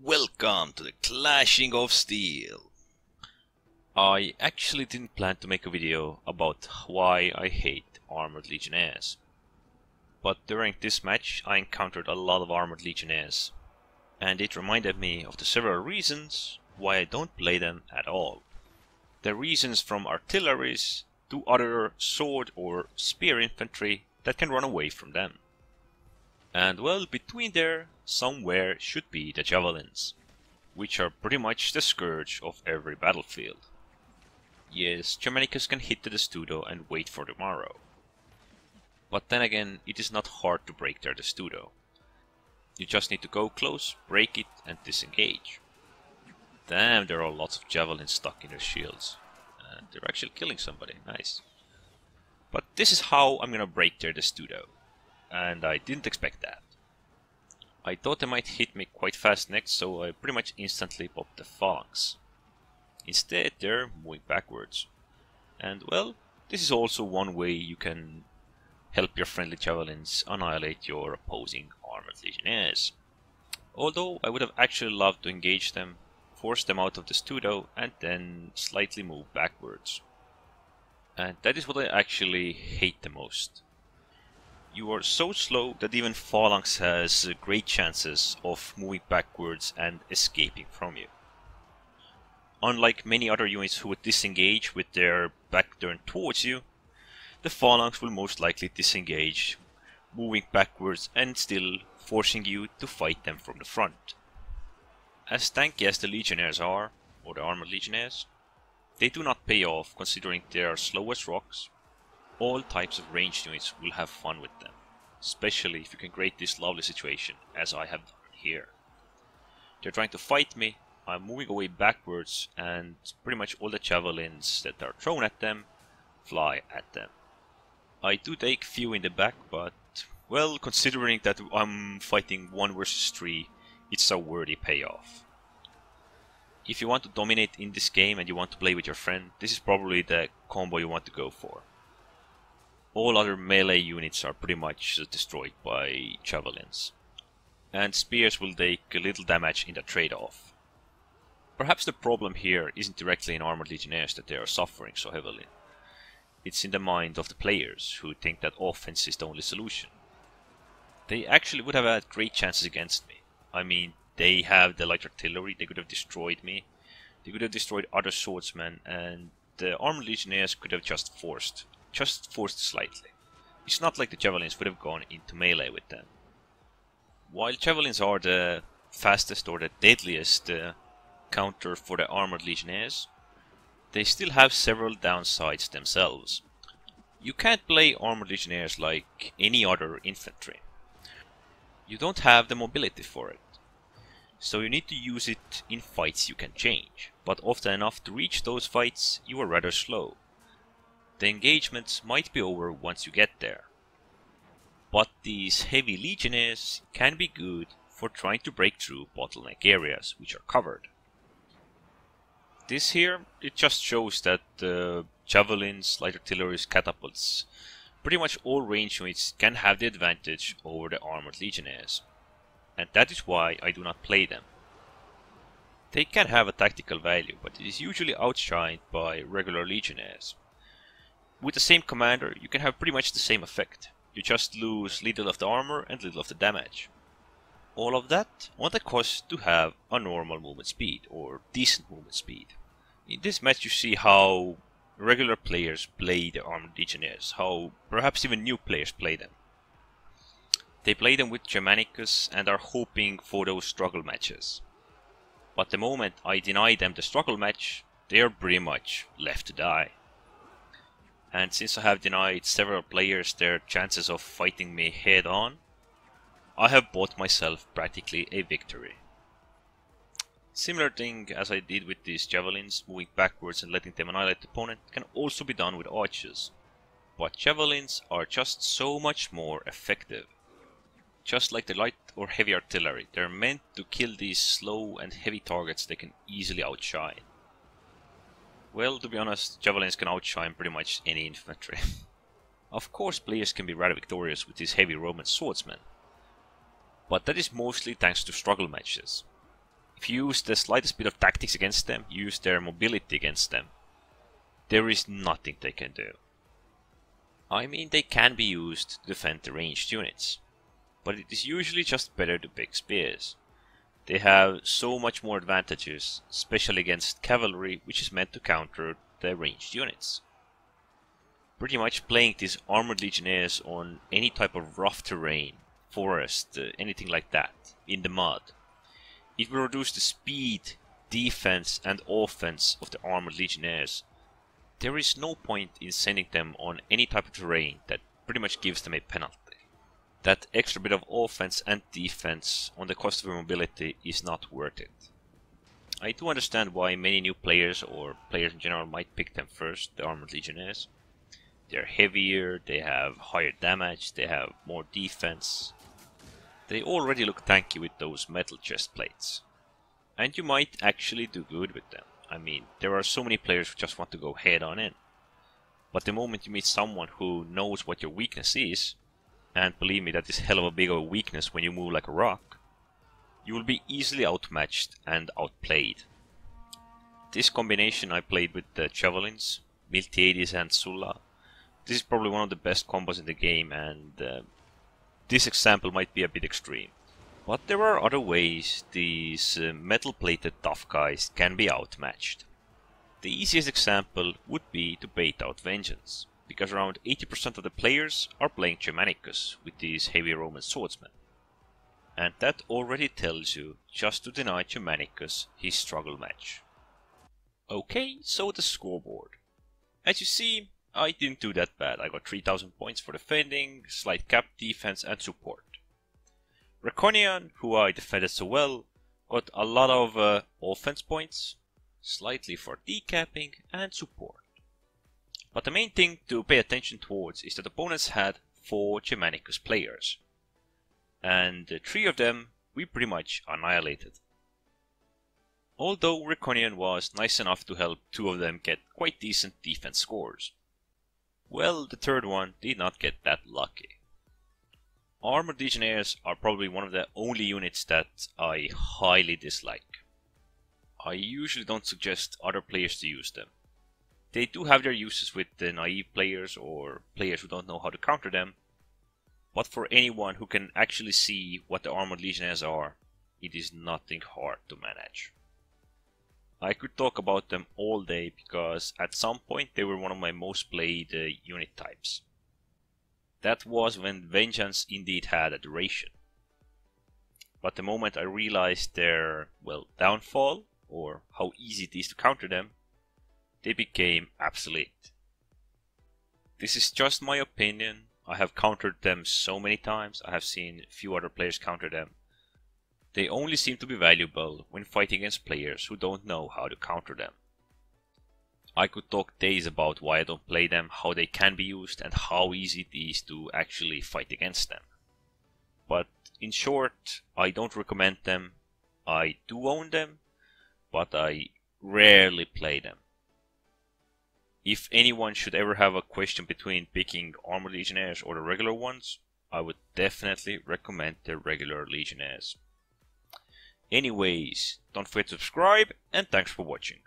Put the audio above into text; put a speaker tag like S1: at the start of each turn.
S1: Welcome to the Clashing of Steel. I actually didn't plan to make a video about why I hate Armored Legionnaires. But during this match I encountered a lot of Armored Legionnaires, and it reminded me of the several reasons why I don't play them at all. The reasons from artilleries to other sword or spear infantry that can run away from them. And well, between there, somewhere should be the javelins, which are pretty much the scourge of every battlefield. Yes, Germanicus can hit the Testudo and wait for tomorrow. But then again, it is not hard to break their Testudo. You just need to go close, break it, and disengage. Damn, there are lots of javelins stuck in their shields. And they're actually killing somebody, nice. But this is how I'm gonna break their Testudo. And I didn't expect that. I thought they might hit me quite fast next, so I pretty much instantly popped the phalanx. Instead, they're moving backwards. And well, this is also one way you can help your friendly javelins annihilate your opposing armored legionnaires. Although I would have actually loved to engage them, force them out of the Testudo, and then slightly move backwards. And that is what I actually hate the most. You are so slow that even Phalanx has great chances of moving backwards and escaping from you. Unlike many other units who would disengage with their back turned towards you, the Phalanx will most likely disengage, moving backwards and still forcing you to fight them from the front. As tanky as the Legionnaires are, or the Armored Legionnaires, they do not pay off considering they are slow as rocks. All types of ranged units will have fun with them, especially if you can create this lovely situation, as I have done here. They're trying to fight me, I'm moving away backwards, and pretty much all the javelins that are thrown at them fly at them. I do take few in the back, but, well, considering that I'm fighting 1 versus 3, it's a worthy payoff. If you want to dominate in this game and you want to play with your friend, this is probably the combo you want to go for. All other melee units are pretty much destroyed by javelins, and spears will take a little damage in the trade-off. Perhaps the problem here isn't directly in Armored Legionnaires that they are suffering so heavily. It's in the mind of the players, who think that offense is the only solution. They actually would have had great chances against me. I mean, they have the light artillery, they could have destroyed me, they could have destroyed other swordsmen, and the Armored Legionnaires could have just forced slightly. It's not like the javelins would have gone into melee with them. While javelins are the fastest or the deadliest counter for the Armored Legionnaires, they still have several downsides themselves. You can't play Armored Legionnaires like any other infantry. You don't have the mobility for it. So you need to use it in fights you can change, but often enough to reach those fights you are rather slow. The engagements might be over once you get there. But these heavy legionnaires can be good for trying to break through bottleneck areas which are covered. This here, it just shows that javelins, light artilleries, catapults, pretty much all range units can have the advantage over the armored legionnaires. And that is why I do not play them. They can have a tactical value, but it is usually outshined by regular legionnaires. With the same commander, you can have pretty much the same effect. You just lose little of the armor and little of the damage. All of that on the cost to have a normal movement speed, or decent movement speed. In this match you see how regular players play the Armored Legionnaires, how perhaps even new players play them. They play them with Germanicus and are hoping for those struggle matches. But the moment I deny them the struggle match, they are pretty much left to die. And since I have denied several players their chances of fighting me head on, I have bought myself practically a victory. Similar thing as I did with these javelins, moving backwards and letting them annihilate the opponent, can also be done with archers. But javelins are just so much more effective. Just like the light or heavy artillery, they're meant to kill these slow and heavy targets they can easily outshine. Well, to be honest, javelins can outshine pretty much any infantry. Of course, players can be rather victorious with these Heavy Roman Swordsmen, but that is mostly thanks to struggle matches. If you use the slightest bit of tactics against them, use their mobility against them, there is nothing they can do. I mean, they can be used to defend the ranged units, but it is usually just better to pick spears. They have so much more advantages, especially against cavalry, which is meant to counter the ranged units. Pretty much playing these armored legionnaires on any type of rough terrain, forest, anything like that, in the mud. It will reduce the speed, defense and offense of the armored legionnaires. There is no point in sending them on any type of terrain that pretty much gives them a penalty. That extra bit of offense and defense on the cost of your mobility is not worth it. I do understand why many new players or players in general might pick them first, the armored legionnaires. They're heavier, they have higher damage, they have more defense. They already look tanky with those metal chest plates. And you might actually do good with them. I mean, there are so many players who just want to go head on in. But the moment you meet someone who knows what your weakness is, and believe me, that is hell of a big of a weakness when you move like a rock, you will be easily outmatched and outplayed. This combination I played with the Javelins, Miltiades and Sulla. This is probably one of the best combos in the game, and this example might be a bit extreme. But there are other ways these metal-plated tough guys can be outmatched. The easiest example would be to bait out Vengeance, because around 80% of the players are playing Germanicus with these Heavy Roman Swordsmen. And that already tells you just to deny Germanicus his struggle match. Okay, so the scoreboard. As you see, I didn't do that bad. I got 3000 points for defending, slight cap, defense and support. Reconian, who I defended so well, got a lot of offense points, slightly for decapping and support. But the main thing to pay attention towards is that opponents had 4 Germanicus players, and 3 of them we pretty much annihilated. Although Reconian was nice enough to help 2 of them get quite decent defense scores. Well, the third one did not get that lucky. Armored Legionnaires are probably one of the only units that I highly dislike. I usually don't suggest other players to use them. They do have their uses with the naive players or players who don't know how to counter them, but for anyone who can actually see what the Armored Legionnaires are, it is nothing hard to manage. I could talk about them all day because at some point they were one of my most played unit types. That was when Vengeance indeed had a duration. But the moment I realized their, well, downfall, or how easy it is to counter them, they became obsolete. This is just my opinion. I have countered them so many times. I have seen few other players counter them. They only seem to be valuable when fighting against players who don't know how to counter them. I could talk days about why I don't play them, how they can be used, and how easy it is to actually fight against them. But in short, I don't recommend them. I do own them, but I rarely play them. If anyone should ever have a question between picking Armored Legionnaires or the regular ones, I would definitely recommend the regular Legionnaires. Anyways, don't forget to subscribe, and thanks for watching.